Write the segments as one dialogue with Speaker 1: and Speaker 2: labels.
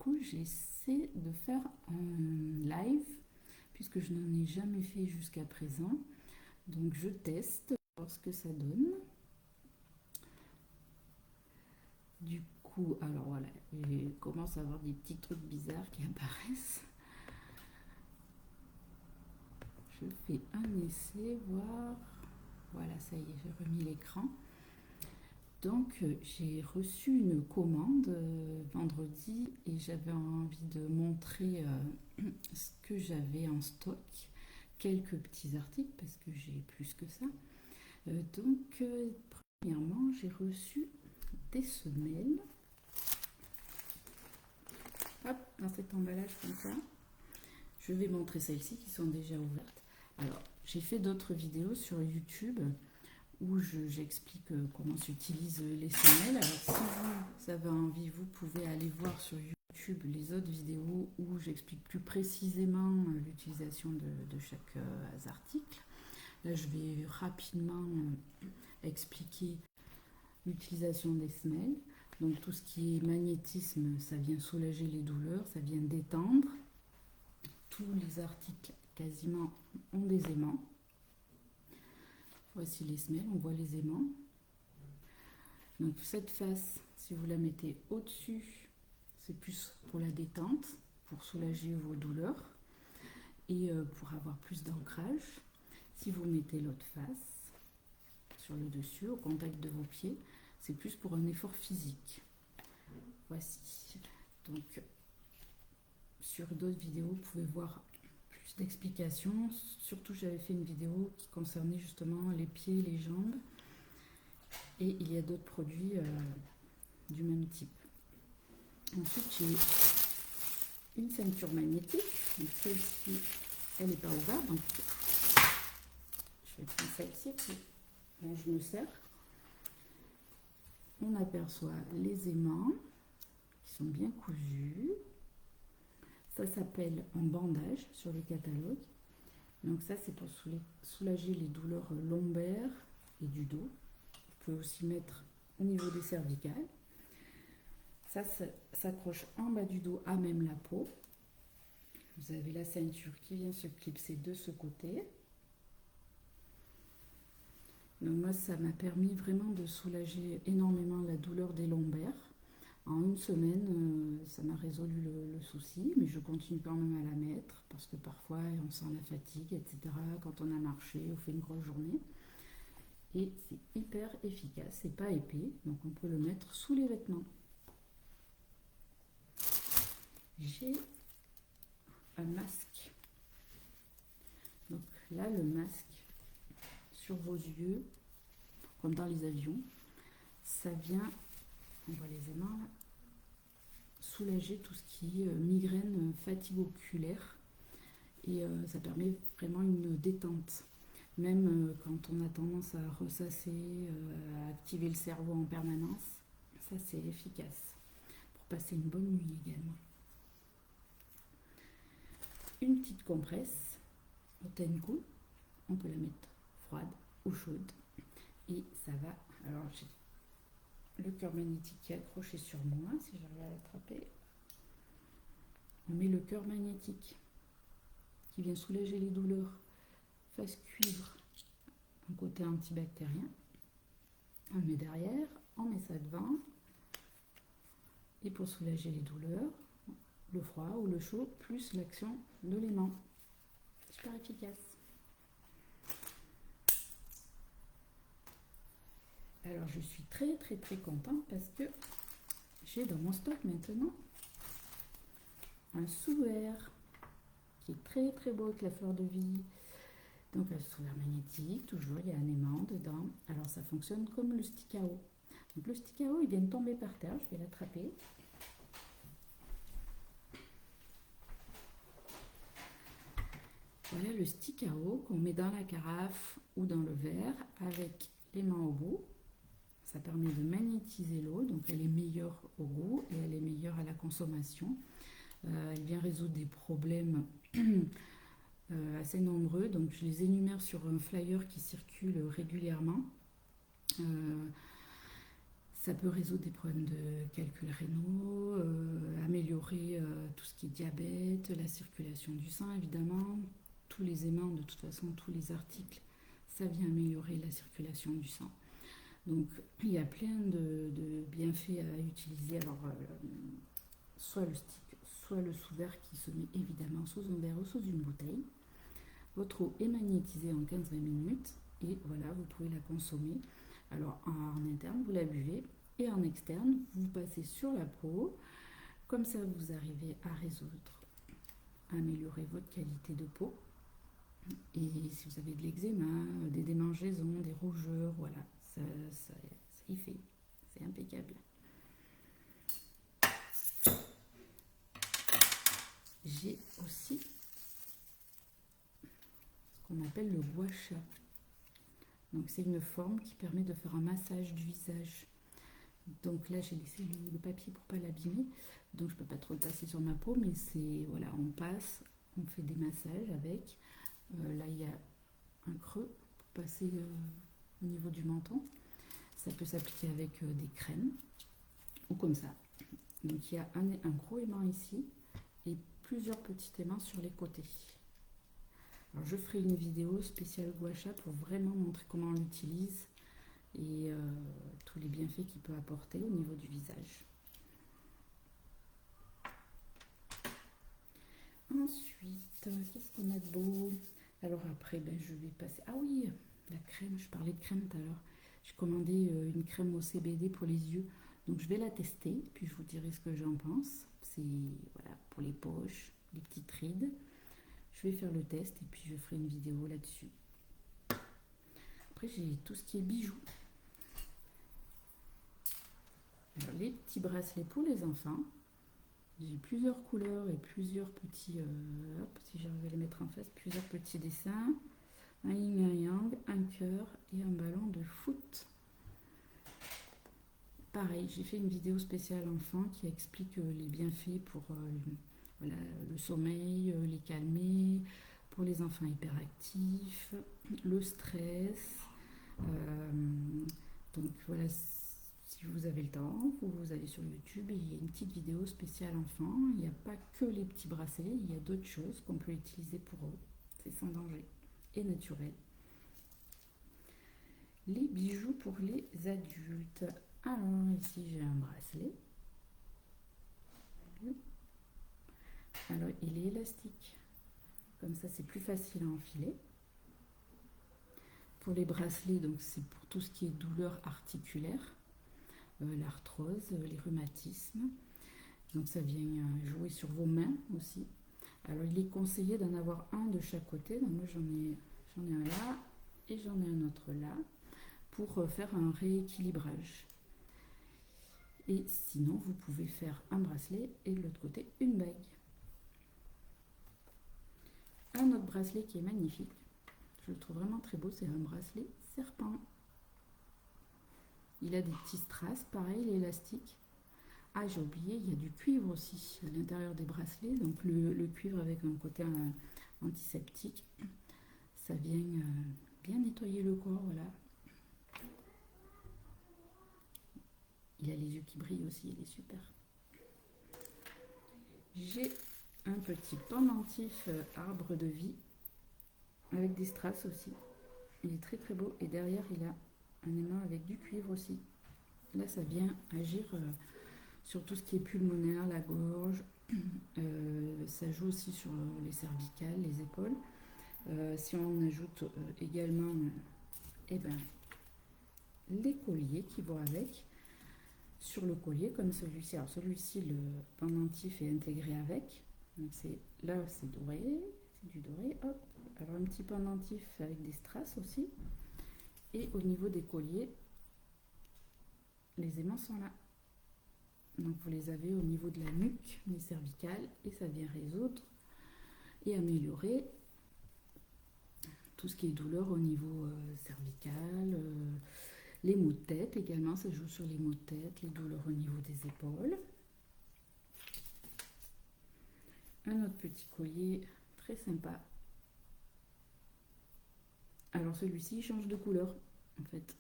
Speaker 1: coup, j'essaie de faire un live puisque je n'en ai jamais fait jusqu'à présent. Donc je teste, voir ce que ça donne. Du coup, alors voilà, je commence à avoir des petits trucs bizarres qui apparaissent. Je fais un essai, voir. Voilà, ça y est, j'ai remis l'écran. Donc j'ai reçu une commande vendredi et j'avais envie de montrer ce que j'avais en stock. Quelques petits articles parce que j'ai plus que ça. Premièrement, j'ai reçu des semelles. Hop, dans cet emballage comme ça. Je vais montrer celles-ci qui sont déjà ouvertes. Alors, j'ai fait d'autres vidéos sur YouTube où j'explique comment s'utilisent les semelles. Alors, si vous avez envie, vous pouvez aller voir sur YouTube les autres vidéos où j'explique plus précisément l'utilisation de chaque article. Là, je vais rapidement expliquer l'utilisation des semelles. Donc, tout ce qui est magnétisme, ça vient soulager les douleurs, ça vient détendre. Tous les articles quasiment ont des aimants. Voici les semelles, on voit les aimants. Donc cette face, si vous la mettez au-dessus, c'est plus pour la détente, pour soulager vos douleurs et pour avoir plus d'ancrage. Si vous mettez l'autre face sur le dessus, au contact de vos pieds, c'est plus pour un effort physique. Voici. Donc sur d'autres vidéos, vous pouvez voir plus d'explications. Surtout, j'avais fait une vidéo qui concernait justement les pieds, les jambes. Et il y a d'autres produits du même type. Ensuite, j'ai une ceinture magnétique. Donc celle-ci, elle n'est pas ouverte. Donc je vais prendre celle-ci dont je me sers. On aperçoit les aimants qui sont bien cousus. Ça s'appelle un bandage sur le catalogue. Donc ça, c'est pour soulager les douleurs lombaires et du dos. Vous pouvez aussi mettre au niveau des cervicales. Ça s'accroche en bas du dos à même la peau. Vous avez la ceinture qui vient se clipser de ce côté. Donc moi, ça m'a permis vraiment de soulager énormément la douleur des lombaires. En une semaine, ça m'a résolu le souci, mais je continue quand même à la mettre parce que parfois on sent la fatigue, etc. Quand on a marché, on fait une grosse journée. Et c'est hyper efficace, c'est pas épais, donc on peut le mettre sous les vêtements. J'ai un masque. Donc là, le masque sur vos yeux, comme dans les avions, ça vient, on voit les aimants là, soulager tout ce qui est migraine, fatigue oculaire, et ça permet vraiment une détente. Même quand on a tendance à ressasser, à activer le cerveau en permanence, ça c'est efficace pour passer une bonne nuit également. Une petite compresse au Tenku, on peut la mettre froide ou chaude et ça va. Alors j'ai le cœur magnétique qui est accroché sur moi, si j'arrive à l'attraper. On met le cœur magnétique qui vient soulager les douleurs, face cuivre, un côté antibactérien. On le met derrière, on met ça devant. Et pour soulager les douleurs, le froid ou le chaud, plus l'action de l'aimant. Super efficace. Alors je suis très très très contente parce que j'ai dans mon stock maintenant un sous-verre qui est très très beau avec la fleur de vie. Donc un sous-verre magnétique, toujours il y a un aimant dedans. Alors ça fonctionne comme le stick à eau. Donc le stick à eau il vient de tomber par terre, je vais l'attraper. Voilà le stick à eau qu'on met dans la carafe ou dans le verre avec l'aimant au bout. Ça permet de magnétiser l'eau, donc elle est meilleure au goût et elle est meilleure à la consommation. Elle vient résoudre des problèmes assez nombreux, donc je les énumère sur un flyer qui circule régulièrement. Ça peut résoudre des problèmes de calcul rénaux, améliorer tout ce qui est diabète, la circulation du sang évidemment. Tous les aimants, de toute façon, tous les articles, ça vient améliorer la circulation du sang. Donc il y a plein de bienfaits à utiliser. Alors soit le stick, soit le sous-verre qui se met évidemment sous un verre ou sous une bouteille. Votre eau est magnétisée en 15-20 minutes et voilà, vous pouvez la consommer. Alors en interne, vous la buvez et en externe, vous passez sur la peau. Comme ça, vous arrivez à résoudre, à améliorer votre qualité de peau. Et si vous avez de l'eczéma, des démangeaisons, des rougeurs, voilà, ça y fait. C'est impeccable. J'ai aussi ce qu'on appelle le gua sha. Donc c'est une forme qui permet de faire un massage du visage. Donc là j'ai laissé le papier pour pas l'abîmer, donc je peux pas trop le passer sur ma peau, mais c'est voilà, on passe, on fait des massages avec. Là il y a un creux pour passer au niveau du menton. Ça peut s'appliquer avec des crèmes ou comme ça. Donc il y a un gros aimant ici et plusieurs petits aimants sur les côtés. Alors je ferai une vidéo spéciale gua sha pour vraiment montrer comment on l'utilise et tous les bienfaits qu'il peut apporter au niveau du visage. Ensuite, qu'est-ce qu'on a de beau? Alors après, je vais passer... Ah oui, la crème, je parlais de crème tout à l'heure. J'ai commandé une crème au CBD pour les yeux. Donc je vais la tester, puis je vous dirai ce que j'en pense. C'est voilà, pour les poches, les petites rides. Je vais faire le test et puis je ferai une vidéo là-dessus. Après, j'ai tout ce qui est bijoux. Alors, les petits bracelets pour les enfants. J'ai plusieurs couleurs et plusieurs petits... hop, si j'arrive à les mettre en face, plusieurs petits dessins. Un yin et un yang, un cœur et un ballon de foot. Pareil, j'ai fait une vidéo spéciale enfant qui explique les bienfaits pour voilà, le sommeil, les calmer, pour les enfants hyperactifs, le stress. Donc voilà, si vous avez le temps, vous allez sur YouTube et il y a une petite vidéo spéciale enfant. Il n'y a pas que les petits bracelets, il y a d'autres choses qu'on peut utiliser pour eux. C'est sans danger et naturel. Les bijoux pour les adultes. Alors ici j'ai un bracelet. Alors il est élastique. Comme ça c'est plus facile à enfiler. Pour les bracelets, donc c'est pour tout ce qui est douleur articulaire, l'arthrose, les rhumatismes. Donc ça vient jouer sur vos mains aussi. Alors il est conseillé d'en avoir un de chaque côté. Donc moi j'en ai un là et j'en ai un autre là pour faire un rééquilibrage. Et sinon vous pouvez faire un bracelet et de l'autre côté une bague. Un autre bracelet qui est magnifique, je le trouve vraiment très beau, c'est un bracelet serpent. Il a des petits strass, pareil, l'élastique. Ah, j'ai oublié, il y a du cuivre aussi à l'intérieur des bracelets. Donc le cuivre avec un côté antiseptique. Ça vient bien nettoyer le corps, voilà. Il a les yeux qui brillent aussi, il est super. J'ai un petit pendentif arbre de vie avec des strass aussi. Il est très très beau et derrière il a un aimant avec du cuivre aussi. Là ça vient agir sur tout ce qui est pulmonaire, la gorge. Ça joue aussi sur les cervicales, les épaules. Si on ajoute également les colliers qui vont avec, sur le collier comme celui-ci. Alors celui-ci, le pendentif est intégré avec. Donc là c'est doré, c'est du doré. Hop. Alors un petit pendentif avec des strass aussi. Et au niveau des colliers, les aimants sont là. Donc vous les avez au niveau de la nuque, les cervicales, et ça vient résoudre et améliorer tout ce qui est douleur au niveau cervical, les maux de tête également, ça joue sur les maux de tête, les douleurs au niveau des épaules. Un autre petit collier très sympa. Alors celui-ci change de couleur en fait.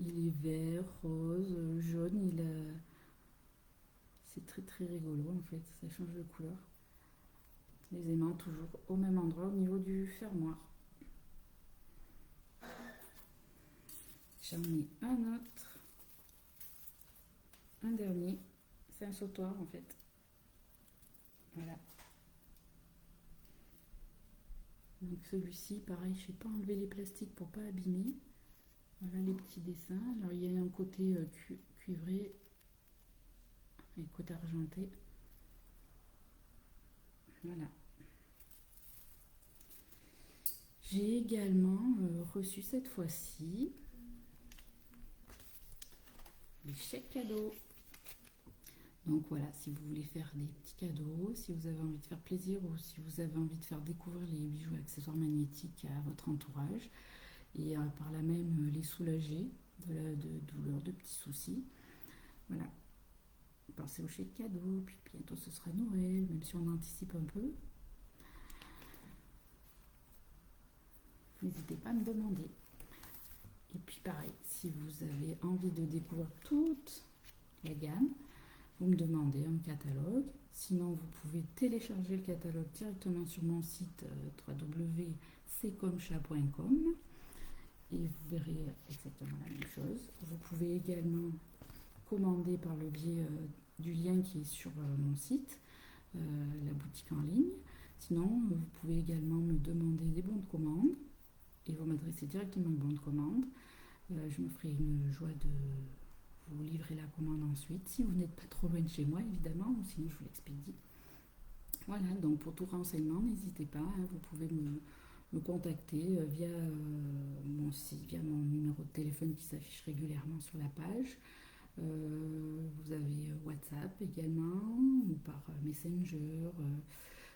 Speaker 1: Il est vert, rose, jaune. C'est très très rigolo en fait, ça change de couleur. Les aimants toujours au même endroit au niveau du fermoir. J'en ai un autre, un dernier. C'est un sautoir en fait. Voilà. Donc celui-ci, pareil, je sais pas enlever les plastiques pour pas abîmer. Voilà les petits dessins. Alors il y a un côté cuivré et côté argenté. Voilà. J'ai également reçu cette fois-ci les chèques cadeaux. Donc voilà, si vous voulez faire des petits cadeaux, si vous avez envie de faire plaisir ou si vous avez envie de faire découvrir les bijoux et accessoires magnétiques à votre entourage et par là même les soulager de douleurs, de petits soucis. Voilà, pensez aux chèques cadeaux, puis bientôt ce sera Noël, même si on anticipe un peu. N'hésitez pas à me demander. Et puis pareil, si vous avez envie de découvrir toute la gamme, vous me demandez un catalogue. Sinon, vous pouvez télécharger le catalogue directement sur mon site www.ccomchat.com et vous verrez exactement la même chose. Vous pouvez également commander par le biais du lien qui est sur mon site, la boutique en ligne. Sinon, vous pouvez également me demander des bons de commande et vous m'adressez directement le bon de commande. Je me ferai une joie de vous livrer la commande ensuite, si vous n'êtes pas trop loin de chez moi évidemment, ou sinon je vous l'expédie. Voilà, donc pour tout renseignement, n'hésitez pas, hein, vous pouvez me contacter via mon site, via mon numéro de téléphone qui s'affiche régulièrement sur la page. Vous avez WhatsApp également, ou par Messenger.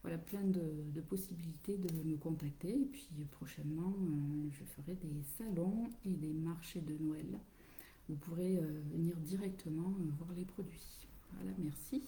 Speaker 1: Voilà, plein de possibilités de me contacter. Et puis prochainement, je ferai des salons et des marchés de Noël. Vous pourrez venir directement voir les produits. Voilà, merci.